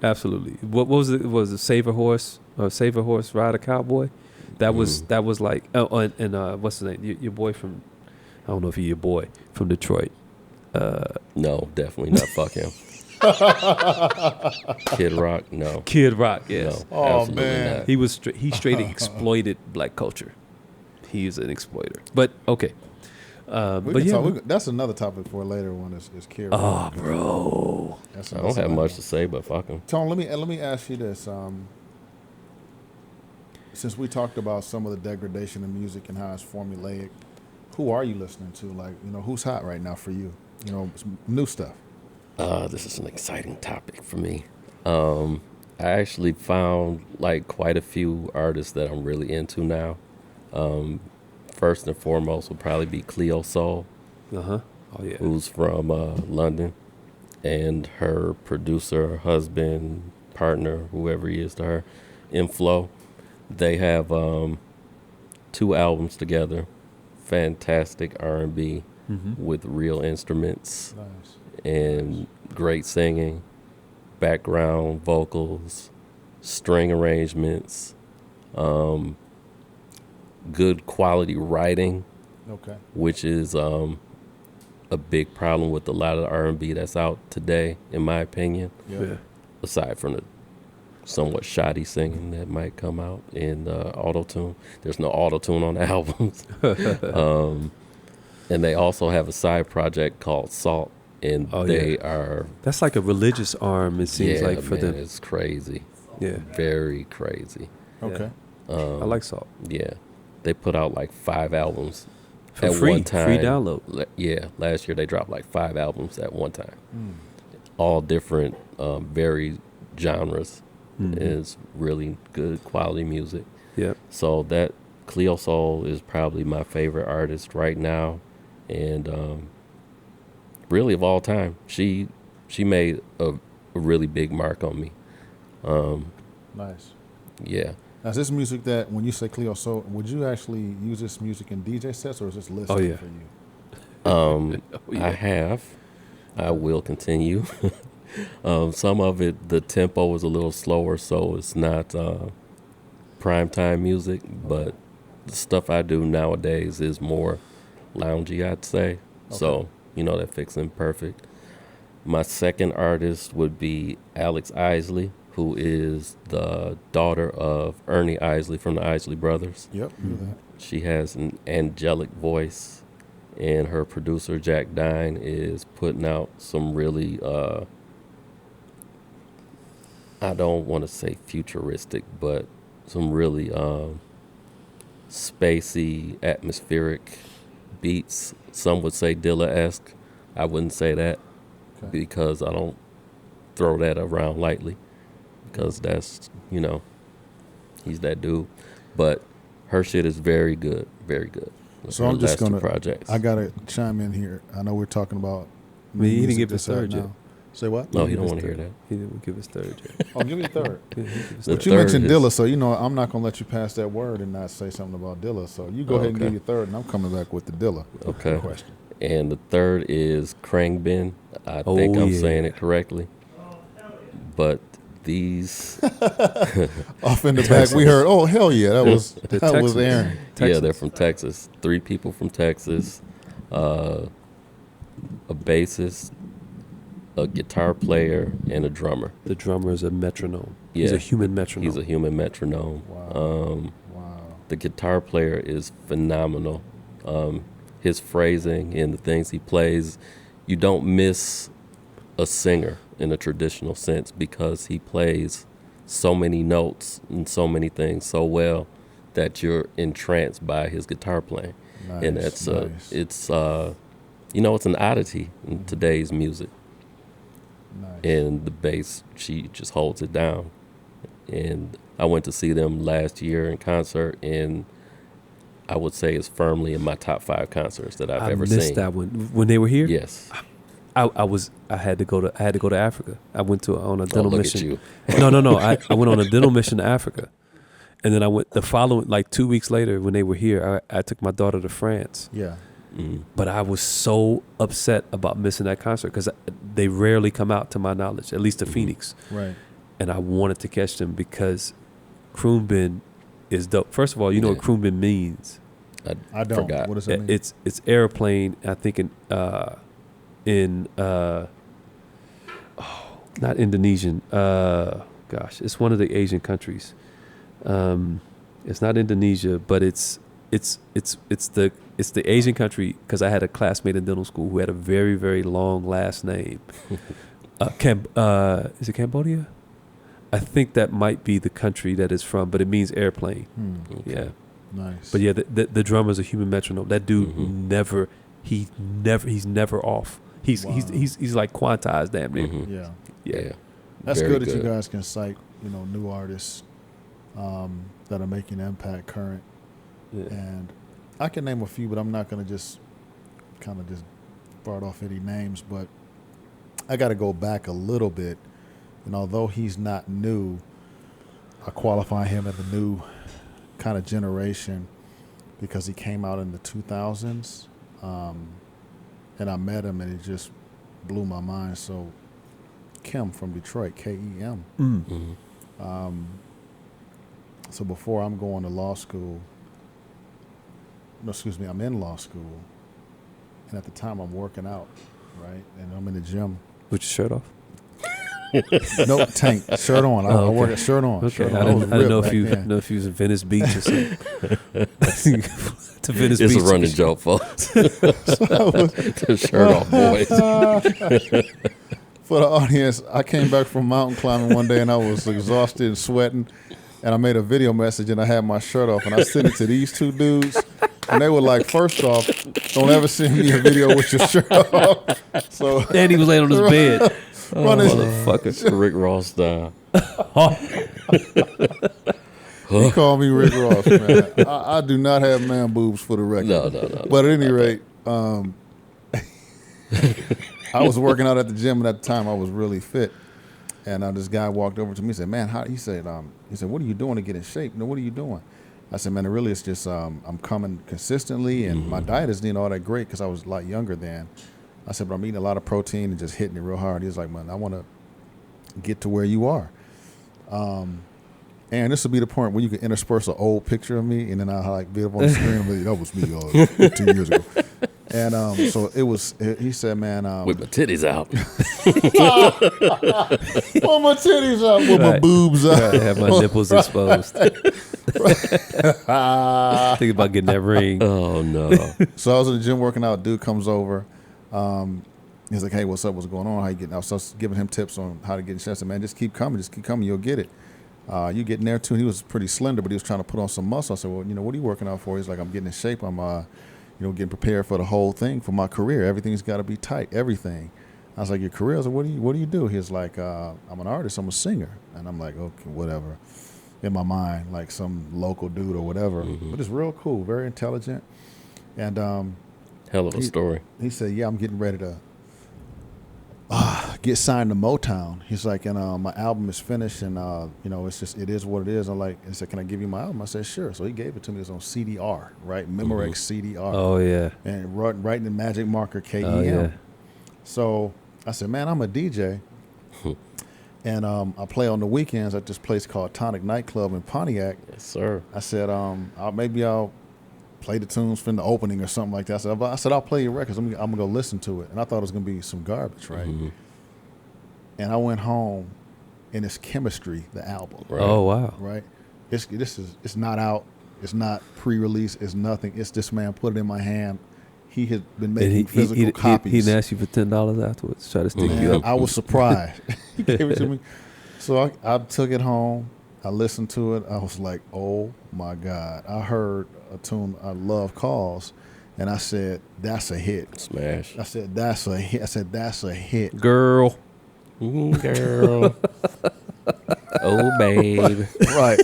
Absolutely. What was it? Was it Save a Horse or Save a Horse, Ride a Cowboy? That was like and what's his name? Your boy from, I don't know if he's your boy from Detroit. No, definitely not. Fuck him. Kid Rock, no. Kid Rock, yes. No, absolutely not. He straight exploited black culture. He's an exploiter. But okay. That's another topic for a later one. Is Kid Rock. Oh, bro. I don't have much to say, but fuck him. Tone, let me ask you this. Since we talked about some of the degradation of music and how it's formulaic, who are you listening to? Like, who's hot right now for you? Some new stuff. This is an exciting topic for me. I actually found like quite a few artists that I'm really into now. First and foremost would probably be Cleo Sol. Oh yeah. Who's from London, and her producer, husband, partner, whoever he is to her, Inflow. They have 2 albums together. Fantastic R&B with real instruments. Nice. And great singing, background vocals, string arrangements, good quality writing, which is a big problem with a lot of the R&B that's out today, in my opinion. Yeah. Aside from the somewhat shoddy singing that might come out in auto-tune. There's no auto-tune on the albums. And they also have a side project called Salt. And that's like a religious arm, it seems like, for them. It's crazy. Yeah. Very crazy. Okay. I like Salt. Yeah. They put out like 5 albums for at free, one time. free download. Last year they dropped like 5 albums at one time. All different, varied genres. It's really good quality music. Yeah. So that Cleo Sol is probably my favorite artist right now. And really of all time, she made a really big mark on me. Nice. Yeah. Now, is this music that, when you say Cleo Sol, would you actually use this music in DJ sets, or is this listening for you? I have. I will continue. Some of it, the tempo is a little slower, so it's not primetime music, but the stuff I do nowadays is more loungy, I'd say. So, that fits in perfect. My second artist would be Alex Isley, who is the daughter of Ernie Isley from the Isley Brothers. Yep, knew that. She has an angelic voice, and her producer, Jack Dine, is putting out some really, I don't want to say futuristic, but some really spacey, atmospheric beats. Some would say Dilla-esque. I wouldn't say that because I don't throw that around lightly, because that's, he's that dude. But her shit is very good, very good. So I'm just going to, I got to chime in here. I know we're talking about. He didn't give his third yet. Say what? No, he don't want to hear that. He didn't give his third yet. Oh, give me a third. But you mentioned Dilla, so I'm not going to let you pass that word and not say something about Dilla. So you go ahead and give your third, and I'm coming back with the Dilla question. And the third is Khruangbin. I think I'm saying it correctly. But these off in the back, we heard, oh hell yeah, that was Aaron. Texas. Yeah, they're from Texas. 3 people from Texas, a bassist, a guitar player, and a drummer. The drummer is a metronome. Yeah, he's a human metronome. He's a human metronome. Wow. The guitar player is phenomenal. His phrasing and the things he plays, you don't miss a singer in a traditional sense, because he plays so many notes and so many things so well that you're entranced by his guitar playing. Nice, and that's it's it's an oddity in today's music. Nice. And the bass, she just holds it down. And I went to see them last year in concert, and I would say it's firmly in my top 5 concerts that I've ever seen. I missed that one when they were here. Yes. I had to go to Africa. I went on a dental mission. At you. No. I went on a dental mission to Africa, and then I went the following, like 2 weeks later when they were here. I took my daughter to France. Yeah. But I was so upset about missing that concert, because they rarely come out, to my knowledge, at least to Phoenix. Right. and I wanted to catch them because Khruangbin is dope. First of all, you know what Khruangbin means. I don't. Forgot. What does that mean? It's airplane. I think in not Indonesian. Gosh, it's one of the Asian countries. It's not Indonesia, but it's the Asian country, because I had a classmate in dental school who had a very, very long last name. Is it Cambodia? I think that might be the country that it's from, but it means airplane. Okay. Yeah. Nice. But yeah, the drummer's a human metronome. That dude he's never off. He's like quantized, damn near. Yeah. Yeah. That's Very good that you guys can cite, new artists that are making impact current. Yeah. And I can name a few, but I'm not going to just kind of just brought off any names. But I got to go back a little bit. And although he's not new, I qualify him as a new kind of generation because he came out in the 2000s. And I met him, and it just blew my mind. So Kim from Detroit, K-E-M. So before I'm going to law school, I'm in law school, and at the time I'm working out, right? And I'm in the gym. With your shirt off? No, tank, shirt on. I okay. work at shirt on. Okay, Shirt on. I didn't know ripped if you was in Venice Beach or something. To Venice It's Beach. a running joke, folks. The shirt off, boys. For the audience, I came back from mountain climbing one day, and I was exhausted and sweating, and I made a video message, and I had my shirt off, and I sent it to these two dudes, and they were like, first off, don't ever send me a video with your shirt off. So And he was laying on his bed. running, Motherfucker. Rick Ross style. he called me Rick Ross, man. I do not have man boobs for the record. No. But at any rate, I was working out at the gym, and at the time I was really fit. And this guy walked over to me and said, man, he said, what are you doing to get in shape? What are you doing? I said, man, it really is just I'm coming consistently, and my diet isn't all that great because I was a lot younger then. I said, but I'm eating a lot of protein and just hitting it real hard. He was like, man, I want to get to where you are. And this will be the point where you can intersperse an old picture of me, and then I'll be up on the screen and be, that was me 2 years ago. And so it was, he said, man. With my titties out. Pull my titties out with my boobs out. I have my nipples exposed. Think about getting that ring. Oh, no. So I was in the gym working out. Dude comes over. He's like, hey, what's up? What's going on? How you getting? I was giving him tips on how to get in shape. I said, man, just keep coming. You'll get it. You getting there too. And he was pretty slender, but he was trying to put on some muscle. I said, well, what are you working out for? He's like, I'm getting in shape. I'm, getting prepared for the whole thing, for my career. Everything's got to be tight. Everything. I was like, your career? I was like, what do you do? He's like, I'm an artist. I'm a singer. And I'm like, okay, whatever. In my mind, like some local dude or whatever. But it's real cool, very intelligent. And Hell of a story. he said, yeah, I'm getting ready to get signed to Motown. He's like, and my album is finished, and it's just, it is what it is. I'm like, he said, can I give you my album? I said, sure. So he gave it to me. It was on CDR, right? Memorex CDR. Oh, yeah. And writing the magic marker KEM. Oh, yeah. So I said, man, I'm a DJ. And I play on the weekends at this place called Tonic Nightclub in Pontiac. Yes, sir. I said, I'll play the tunes from the opening or something like that. I said, I'll play your records. I'm going to go listen to it. And I thought it was going to be some garbage, right? And I went home, and it's Chemistry, the album. Right. Oh, wow. Right? It's not out. It's not pre-release. It's nothing. It's this man put it in my hand. He had been making physical copies. He didn't ask you for $10 afterwards. Try to stick you up. I was surprised. He gave it to me. So I took it home. I listened to it. I was like, oh, my God. I heard a tune I love, Calls, and I said, that's a hit. Smash. I said, that's a hit. I said, that's a hit. Girl. Girl. Oh, babe. Right.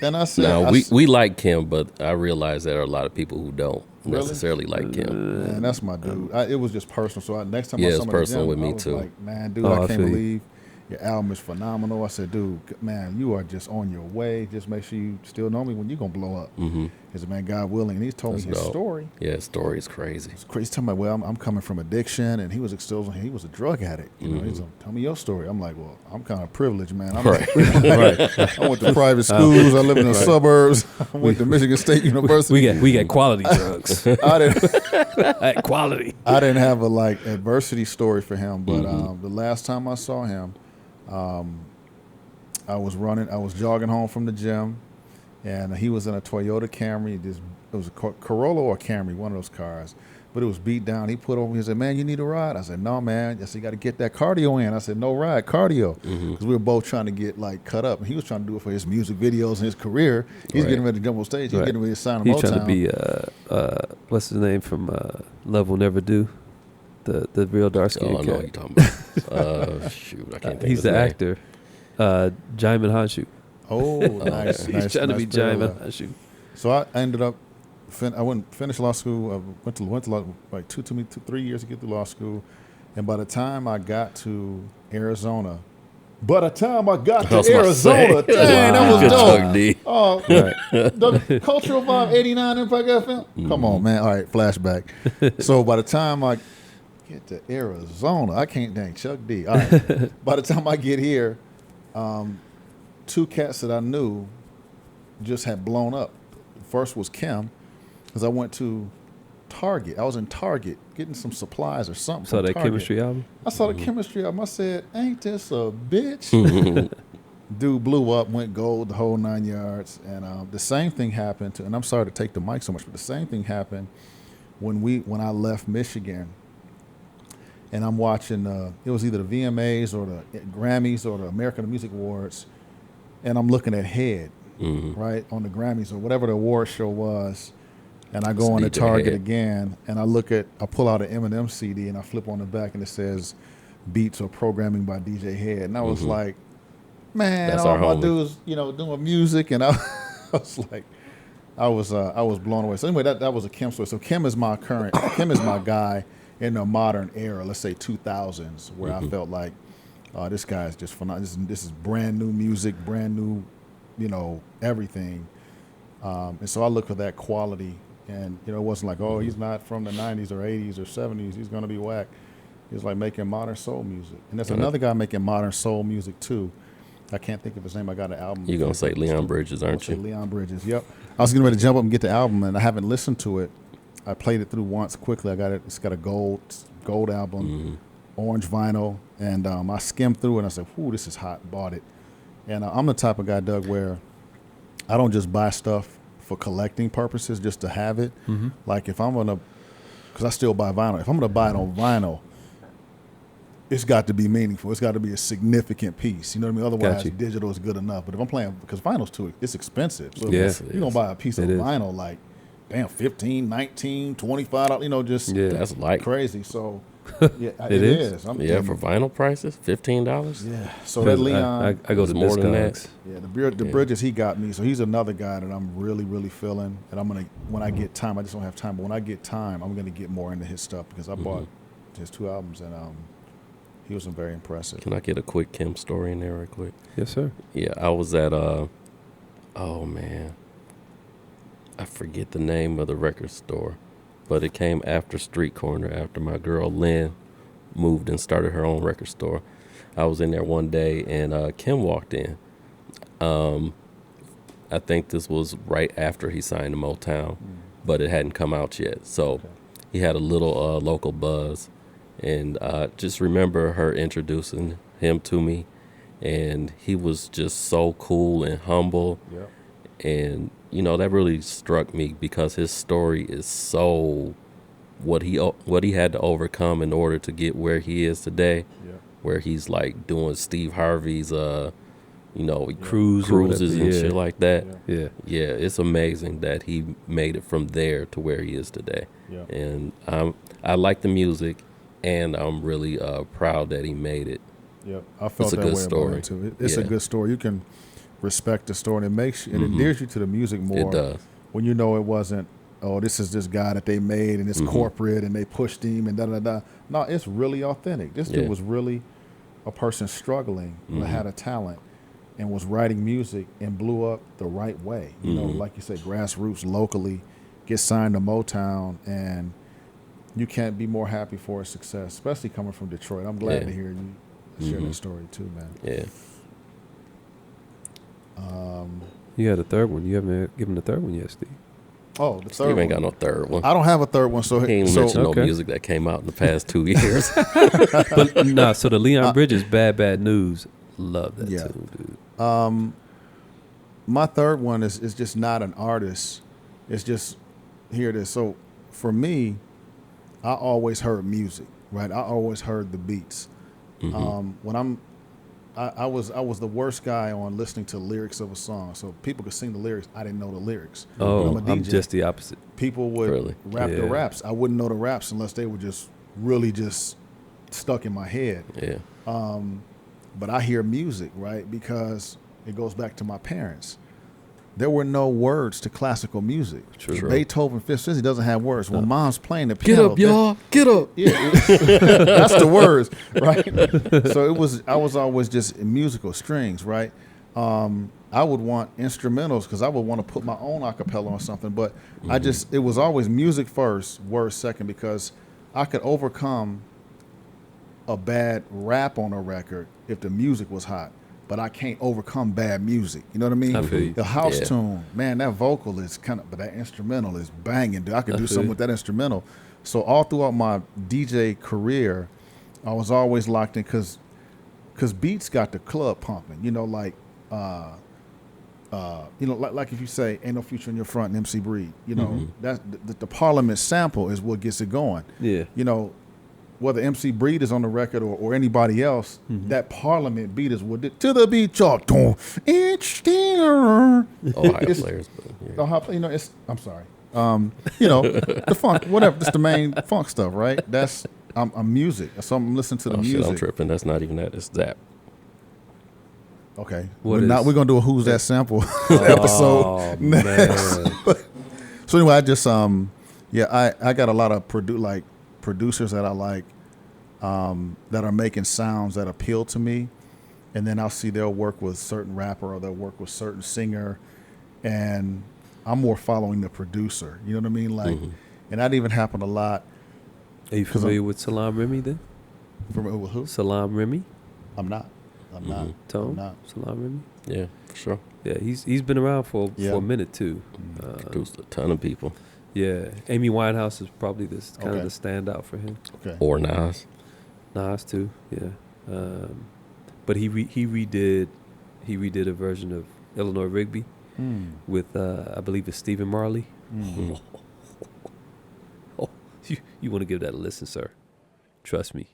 And I said, Now, we like Kim, but I realize there are a lot of people who don't necessarily like Kim. man, that's my dude. It was just personal. So next time I Yeah, saw it's him in the personal gym, with me, I was too. like, man, dude, Oh, I I can't feel you. believe your album is phenomenal. I said, dude, man, you are just on your way. Just make sure you still know me when you're going to blow up. He said, man, God willing. And he told me his story. Yeah, his story is crazy. It's crazy. He's telling me, well, I'm coming from addiction, and he was a drug addict. You know, he's like, tell me your story. I'm like, well, I'm kind of privileged, man. I'm Right. I went to private schools. I live in the suburbs. I went to Michigan State University. We got quality drugs. Quality. I didn't have a adversity story for him, but the last time I saw him, I was jogging home from the gym, and he was in a Toyota Camry. It was a Corolla or a Camry, one of those cars, but it was beat down. He put over. He said, "Man, you need a ride?" I said, "No, man." I said, "You got to get that cardio in." I said, "No ride, cardio," because we were both trying to get cut up. And he was trying to do it for his music videos and his career. He's getting ready to jump on stage. He's getting ready to sign a Motown. He's trying to be what's his name from Love Will Never Do, the real dark skinned I cat. know what you're talking about. Shoot, I can't think. He's of his the name. actor, Jaimin Hanshu. Oh, nice. He's trying to be Jaimin Hanshu. So I ended up. I went finished law school. I went to law, 3 years to get through law school, and by the time I got to Arizona, dang, that was Good dope. Chuck D. Oh, the Cultural Vibe '89 Impact FM. Come on, man. All right, flashback. So by the time I get to Arizona, I can't dang Chuck D. All right. By the time I get here, two cats that I knew just had blown up. First was Kim. Because I went to Target. I was in Target getting some supplies or something. Saw that Target. Chemistry album? I saw the Chemistry album. I said, ain't this a bitch? Dude blew up, went gold, the whole 9 yards. And the same thing happened and I'm sorry to take the mic so much, but the same thing happened when I left Michigan. And I'm watching, it was either the VMAs or the Grammys or the American Music Awards. And I'm looking at Head, right, on the Grammys or whatever the award show was. And I go into Target again, and I pull out an Eminem CD, and I flip on the back, and it says beats or programming by DJ Head. And I was like, man, that's all my homie. dudes, doing music. And I was like, I was blown away. So anyway, that was a Kim story. So Kim is my guy in the modern era, let's say 2000s, where I felt like, this guy is just phenomenal. This is brand new music, brand new, everything. And so I look for that quality. And, it wasn't like, oh, he's not from the 90s or 80s or 70s. He's going to be whack. He's like making modern soul music. And there's another guy making modern soul music, too. I can't think of his name. I got an album. You're going to say Leon Bridges, aren't you? Leon Bridges, yep. I was getting ready to jump up and get the album, and I haven't listened to it. I played it through once quickly. I got it. It's got a gold album, orange vinyl. And I skimmed through it, and I said, whoo, this is hot. Bought it. And I'm the type of guy, Doug, where I don't just buy stuff for collecting purposes just to have it. Like if I'm gonna, because I still buy vinyl. If I'm gonna buy it on vinyl, it's got to be meaningful. It's got to be a significant piece. You know what I mean? Otherwise, digital is good enough. But if I'm playing, because vinyl's it's expensive. So you're gonna buy a piece of vinyl, like, damn, $15, $19, $25. Just that's light. crazy. So yeah, it is. For vinyl prices, $15. Yeah. So that Leon, I go to more than Discogs. Yeah, the Bridges, he got me. So he's another guy that I'm really, really feeling. And I'm gonna, when I get time, I just don't have time. But when I get time, I'm gonna get more into his stuff because I bought his 2 albums and he was very impressive. Can I get a quick Kim story in there real quick? Yes, sir. Yeah, I was at oh man, I forget the name of the record store, but it came after Street Corner after my girl Lynn moved and started her own record store. I was in there one day and Kim walked in. I think this was right after he signed to Motown, but it hadn't come out yet. So he had a little local buzz. And just remember her introducing him to me. And he was just so cool and humble. Yep. And, that really struck me because his story is so what he had to overcome in order to get where he is today. Yep. Where he's like doing Steve Harvey's, Cruises and shit like that. Yeah. Yeah, it's amazing that he made it from there to where he is today. Yeah. And I like the music, and I'm really proud that he made it. Yep. I felt It's a that good way story. about it too. It's a Yeah. good story. You can respect the story, and it makes you, and it endears you to the music more. It does. When it wasn't, oh, this is this guy that they made and it's corporate and they pushed him and da-da-da. No, it's really authentic. This dude was really a person struggling that had a talent. and was writing music and blew up the right way. You know, like you said, grassroots locally, get signed to Motown, and you can't be more happy for his success, especially coming from Detroit. I'm glad to hear you share that story too, man. Yeah. You had a third one. You haven't given the third one yet, Steve. Oh, the third Steve ain't one. got no third one. I don't have a third one, so He ain't so mentioned okay. no music that came out in the past 2 years. But nah, so the Leon Bridges Bad Bad News, love that Yeah. tune, dude. my third one is just not an artist. It's just, here it is. So for me, I always heard music, right? I always heard the beats. When I was the worst guy on listening to lyrics of a song. So people could sing the lyrics. I didn't know the lyrics. Oh, When I'm just the opposite. People would Really? rap the Yeah. raps. I wouldn't know the raps unless they were just really just stuck in my head. Yeah. But I hear music, right? Because it goes back to my parents. There were no words to classical music. True. Beethoven Fifth Symphony doesn't have words. When mom's playing the Get piano, up, y'all. Get up. yeah, that's the words, right? So I was always just in musical strings, right? I would want instrumentals because I would want to put my own acapella on something, but it was always music first, words second, because I could overcome a bad rap on a record if the music was hot, but I can't overcome bad music. You know what I mean? I feel you. The house Yeah. tune, man, that vocal is but that instrumental is banging. Dude. I could do something with that instrumental. So all throughout my DJ career, I was always locked in because beats got the club pumping. You know, like like if you say "Ain't No Future in Your Front" and MC Breed, you know, that's the Parliament sample is what gets it going. Yeah. You know, whether MC Breed is on the record or anybody else, that Parliament beat is what did to the beat, y'all. It's Ohio It's- players. But, yeah. you know, it's. I'm sorry. You know, the funk, whatever. It's the main funk stuff, right? That's I'm music. So I'm listening to the Oh, music. shit, I'm tripping. That's not even that. It's Zap. Okay, What we're is- gonna do a Who's That Sample episode. Oh, man. So anyway, I just I got a lot of producers that I like that are making sounds that appeal to me, and then I'll see they'll work with certain rapper or they'll work with certain singer, and I'm more following the producer. You know what I mean? Like, and that even happened a lot. Are you familiar with Salam Remy then? From who? Salam Remy? I'm not. Tone? I'm not. Salam Remy? Yeah, for sure. Yeah, he's been around for a minute too. Produced a ton of people. Yeah, Amy Winehouse is probably this kind Okay. of the standout for him. Okay. Or Nas. Nas too, yeah. But he redid a version of Illinois Rigby with I believe it's Stephen Marley. Oh, you want to give that a listen, sir? Trust me.